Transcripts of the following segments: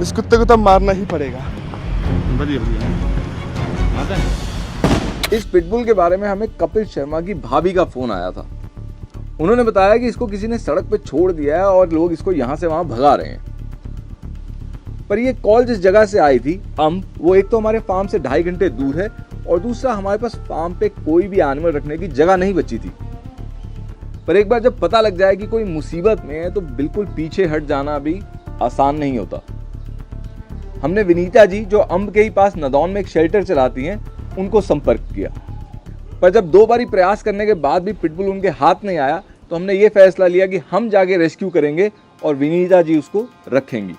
इस कुत्ते को तो मारना ही पड़ेगा। बढ़िया बढ़िया आता है। इस पिटबुल के बारे में हमें कपिल शर्मा की भाभी का फोन आया था। उन्होंने बताया कि इसको किसी ने सड़क पे छोड़ दिया है और लोग इसको यहाँ से वहाँ भगा रहे हैं। पर ये कॉल जिस जगह से आई थी वो एक तो हमारे फार्म से 2.5 घंटे दूर है और दूसरा हमारे पास फार्म पे कोई भी एनिमल रखने की जगह नहीं बची थी। पर एक बार जब पता लग जाए कि कोई मुसीबत में है तो बिल्कुल पीछे हट जाना भी आसान नहीं होता। हमने विनीता जी, जो अम्ब के ही पास नदौन में एक शेल्टर चलाती हैं, उनको संपर्क किया। पर जब 2 बारी प्रयास करने के बाद भी पिटबुल उनके हाथ नहीं आया तो हमने ये फैसला लिया कि हम जाके रेस्क्यू करेंगे और विनीता जी उसको रखेंगी।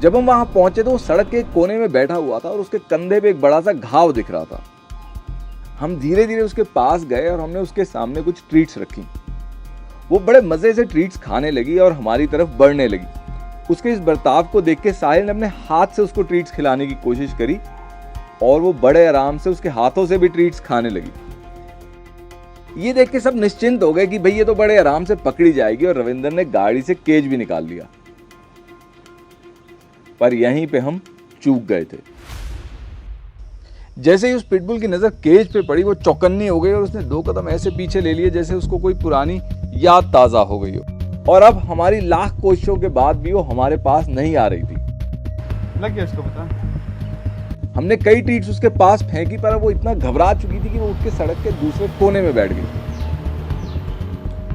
जब हम वहां पहुंचे तो वो सड़क के एक कोने में बैठा हुआ था और उसके कंधे पे एक बड़ा सा घाव दिख रहा था। हम धीरे धीरे उसके पास गए और हमने उसके सामने कुछ ट्रीट्स रखी। वो बड़े मजे से ट्रीट्स खाने लगी और हमारी तरफ बढ़ने लगी। उसके इस बर्ताव को देख के साहिल ने अपने हाथ से उसको ट्रीट्स खिलाने की कोशिश करी और वो बड़े आराम से उसके हाथों से भी ट्रीट्स खाने लगी। ये देख के सब निश्चिंत हो गए कि भाई ये तो बड़े आराम से पकड़ी जाएगी और रविंदर ने गाड़ी से केज भी निकाल लिया। पर यहीं पे हम चूक गए थे। जैसे ही उस पिटबुल की नजर केज पे पड़ी वो चौकन्नी हो गई और उसने 2 कदम ऐसे पीछे ले लिए जैसे उसको कोई पुरानी याद ताजा हो गई हो। और अब हमारी लाख कोशिशों के बाद भी वो हमारे पास नहीं आ रही थी। लग गया इसको पता। हमने कई ट्रीट्स उसके पास फेंकी पर वो इतना घबरा चुकी थी कि वो उठ के सड़क के दूसरे कोने में बैठ गई।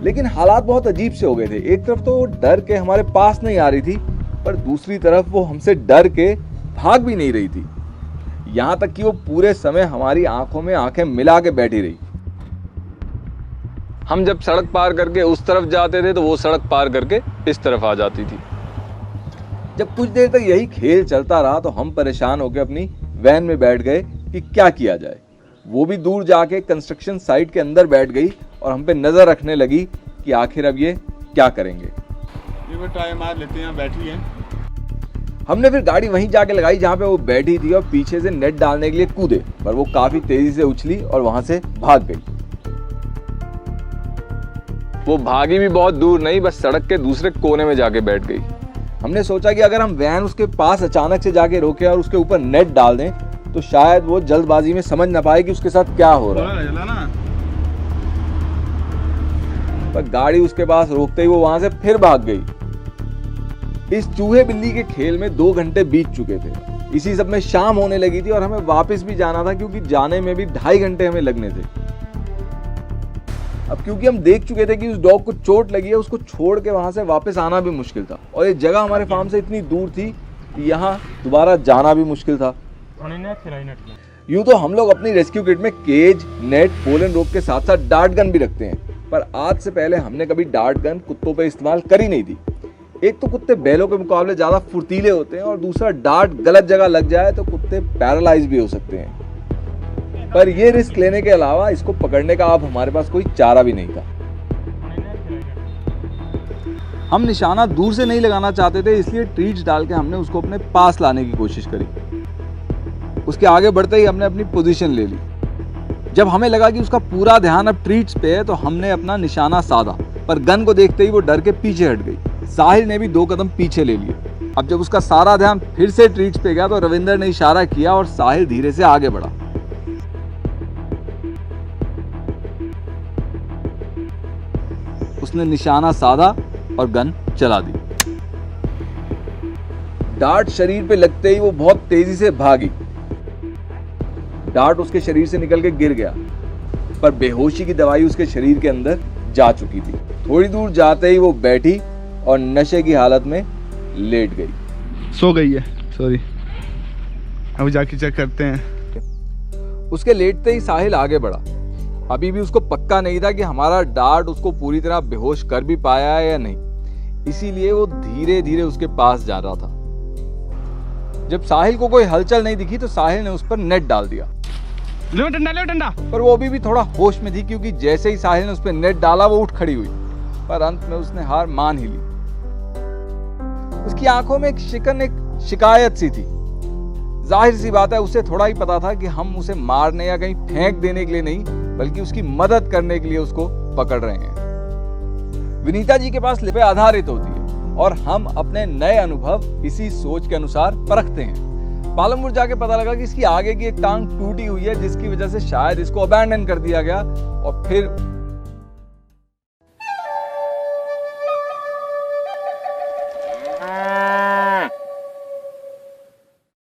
लेकिन हालात बहुत अजीब से हो गए थे। एक तरफ तो वो डर के हमारे पास नहीं आ रही थी, पर दूसरी तरफ वो हमसे डर के भाग भी नहीं रही थी। यहां तक कि वो पूरे समय हमारी आंखों में आंखें मिला के बैठी रही। हम जब सड़क पार करके उस तरफ जाते थे तो वो सड़क पार करके इस तरफ आ जाती थी। जब कुछ देर तक यही खेल चलता रहा तो हम परेशान होकर अपनी वैन में बैठ गए कि क्या किया जाए। वो भी दूर जाके कंस्ट्रक्शन साइट के अंदर बैठ गई और हम पे नजर रखने लगी कि आखिर अब ये क्या करेंगे। ये ट्राई मार लेते हैं, बैठी है। हमने फिर गाड़ी वहीं जाके लगाई जहां पे वो बैठी थी और पीछे से नेट डालने के लिए कूदे, पर वो काफी तेजी से उछली और वहां से भाग गई। वो भागी भी बहुत दूर नहीं, बस सड़क के दूसरे कोने में जाके बैठ गई। हमने सोचा कि अगर हम वैन उसके पास अचानक से जाके रोके और उसके ऊपर नेट डाल दें तो शायद वो जल्दबाजी में समझ ना पाए कि उसके साथ क्या हो रहा है। पर गाड़ी उसके पास रोकते ही वो वहां से फिर भाग गई। इस चूहे बिल्ली के खेल में 2 घंटे बीत चुके थे। इसी सब में शाम होने लगी थी और हमें वापस भी जाना था क्योंकि जाने में भी 2.5 घंटे हमें लगने थे। अब क्योंकि हम देख चुके थे कि उस डॉग को चोट लगी है, उसको छोड़ के वहां से वापस आना भी मुश्किल था और ये जगह हमारे फार्म से इतनी दूर थी कि यहाँ दोबारा जाना भी मुश्किल था। यूं तो हम लोग अपनी रेस्क्यू किट में केज, नेट, पोलन रोप के साथ साथ डार्ट गन भी रखते हैं, पर आज से पहले हमने कभी डार्ट गन कुत्तों पे इस्तेमाल करी नहीं थी। एक तो कुत्ते बैलों के मुकाबले ज्यादा फुर्तीले होते हैं और दूसरा डार्ट गलत जगह लग जाए तो कुत्ते पैरालाइज भी हो सकते हैं। पर ये रिस्क लेने के अलावा इसको पकड़ने का अब हमारे पास कोई चारा भी नहीं था। हम निशाना दूर से नहीं लगाना चाहते थे, इसलिए ट्रीट्स डाल के हमने उसको अपने पास लाने की कोशिश करी। उसके आगे बढ़ते ही हमने अपनी पोजीशन ले ली। जब हमें लगा कि उसका पूरा ध्यान अब ट्रीट्स पे है तो हमने अपना निशाना साधा, पर गन को देखते ही वो डर के पीछे हट गई। साहिल ने भी 2 कदम पीछे ले लिए। अब जब उसका सारा ध्यान फिर से ट्रीट्स पे गया तो रविंदर ने इशारा किया और साहिल धीरे से आगे बढ़ा। उसने निशाना साधा और गन चला दी। डार्ट शरीर पे लगते ही वो बहुत तेजी से भागी। डार्ट उसके शरीर से निकल के गिर गया, पर बेहोशी की दवाई उसके शरीर के अंदर जा चुकी थी। थोड़ी दूर जाते ही वो बैठी और नशे की हालत में लेट गई। सो गई है, सॉरी। अब जाके चेक करते हैं। उसके लेटते ही साहिल आगे बढ़ा। अभी भी उसको पक्का नहीं था कि हमारा डार्ट उसको पूरी तरह बेहोश कर भी पाया है या नहीं, इसीलिए वो धीरे धीरे उसके पास जा रहा था। जब साहिल को कोई हलचल नहीं दिखी तो साहिल ने उस पर नेट डाल दिया। ले डंडा। पर वो अभी भी थोड़ा होश में थी क्योंकि जैसे ही साहिल ने उस पर नेट डाला वो उठ खड़ी हुई, पर अंत में उसने हार मान ही ली। उसकी आंखों में एक शिकायत सी थी। जाहिर सी बात है उसे थोड़ा ही पता था कि हम उसे मारने या कहीं फेंक देने के लिए नहीं बल्कि उसकी मदद करने के लिए उसको पकड़ रहे हैं। विनीता जी के पास लिपे आधारित होती है और हम अपने नए अनुभव इसी सोच के अनुसार परखते हैं। पालमपुर जाके पता लगा कि इसकी आगे की एक टांग टूटी हुई है, जिसकी वजह से शायद इसको अबैंडन कर दिया गया और फिर